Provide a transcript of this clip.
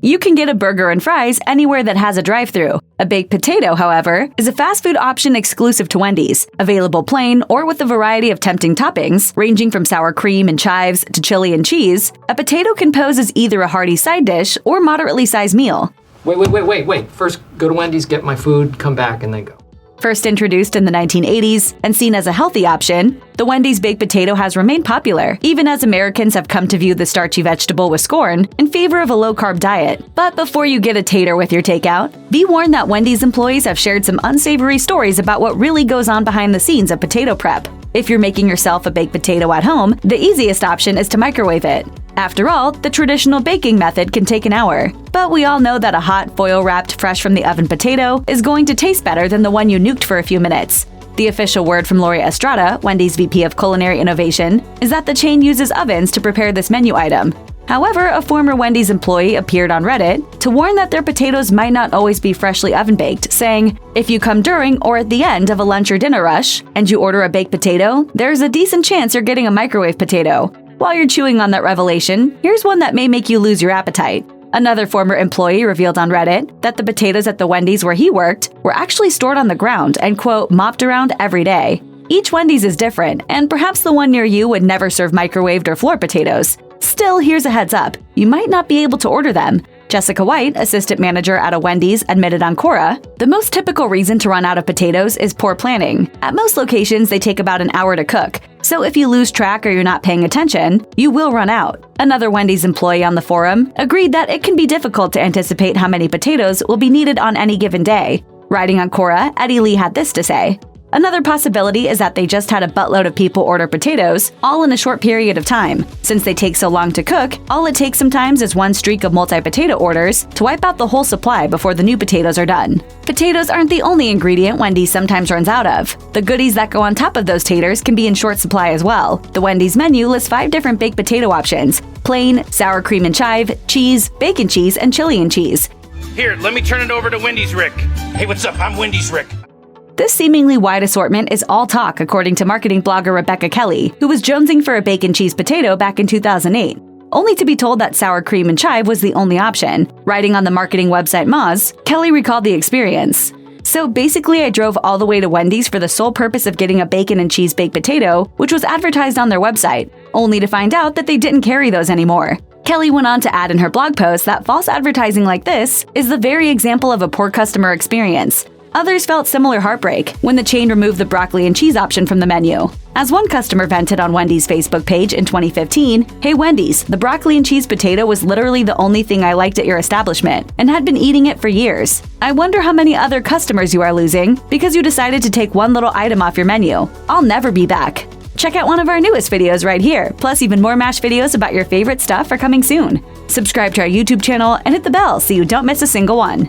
You can get a burger and fries anywhere that has a drive-thru. A baked potato, however, is a fast food option exclusive to Wendy's, available plain or with a variety of tempting toppings, ranging from sour cream and chives to chili and cheese. A potato can pose as either a hearty side dish or moderately sized meal. Wait. First, go to Wendy's, get my food, come back, and then go. First introduced in the 1980s and seen as a healthy option, the Wendy's baked potato has remained popular, even as Americans have come to view the starchy vegetable with scorn in favor of a low-carb diet. But before you get a tater with your takeout, be warned that Wendy's employees have shared some unsavory stories about what really goes on behind the scenes of potato prep. If you're making yourself a baked potato at home, the easiest option is to microwave it. After all, the traditional baking method can take an hour. But we all know that a hot, foil-wrapped, fresh-from-the-oven potato is going to taste better than the one you nuked for a few minutes. The official word from Lori Estrada, Wendy's VP of Culinary Innovation, is that the chain uses ovens to prepare this menu item. However, a former Wendy's employee appeared on Reddit to warn that their potatoes might not always be freshly oven-baked, saying, "If you come during or at the end of a lunch or dinner rush, and you order a baked potato, there's a decent chance you're getting a microwave potato." While you're chewing on that revelation, here's one that may make you lose your appetite. Another former employee revealed on Reddit that the potatoes at the Wendy's where he worked were actually stored on the ground and, quote, mopped around every day. Each Wendy's is different, and perhaps the one near you would never serve microwaved or floor potatoes. Still, here's a heads up. You might not be able to order them. Jessica White, assistant manager at a Wendy's, admitted on Quora, "The most typical reason to run out of potatoes is poor planning. At most locations, they take about an hour to cook. So if you lose track or you're not paying attention, you will run out." Another Wendy's employee on the forum agreed that it can be difficult to anticipate how many potatoes will be needed on any given day. Writing on Quora, Eddie Lee had this to say, "Another possibility is that they just had a buttload of people order potatoes, all in a short period of time. Since they take so long to cook, all it takes sometimes is one streak of multi-potato orders to wipe out the whole supply before the new potatoes are done." Potatoes aren't the only ingredient Wendy's sometimes runs out of. The goodies that go on top of those taters can be in short supply as well. The Wendy's menu lists 5 different baked potato options: plain, sour cream and chive, cheese, bacon cheese, and chili and cheese. Here, let me turn it over to Wendy's Rick. Hey, what's up? I'm Wendy's Rick. This seemingly wide assortment is all talk, according to marketing blogger Rebecca Kelly, who was jonesing for a bacon cheese potato back in 2008, only to be told that sour cream and chive was the only option. Writing on the marketing website Moz, Kelly recalled the experience. "So basically, I drove all the way to Wendy's for the sole purpose of getting a bacon and cheese baked potato, which was advertised on their website, only to find out that they didn't carry those anymore." Kelly went on to add in her blog post that false advertising like this is the very example of a poor customer experience. Others felt similar heartbreak when the chain removed the broccoli and cheese option from the menu. As one customer vented on Wendy's Facebook page in 2015, "Hey Wendy's, the broccoli and cheese potato was literally the only thing I liked at your establishment and had been eating it for years. I wonder how many other customers you are losing because you decided to take one little item off your menu. I'll never be back." Check out one of our newest videos right here, plus even more MASH videos about your favorite stuff are coming soon. Subscribe to our YouTube channel and hit the bell so you don't miss a single one.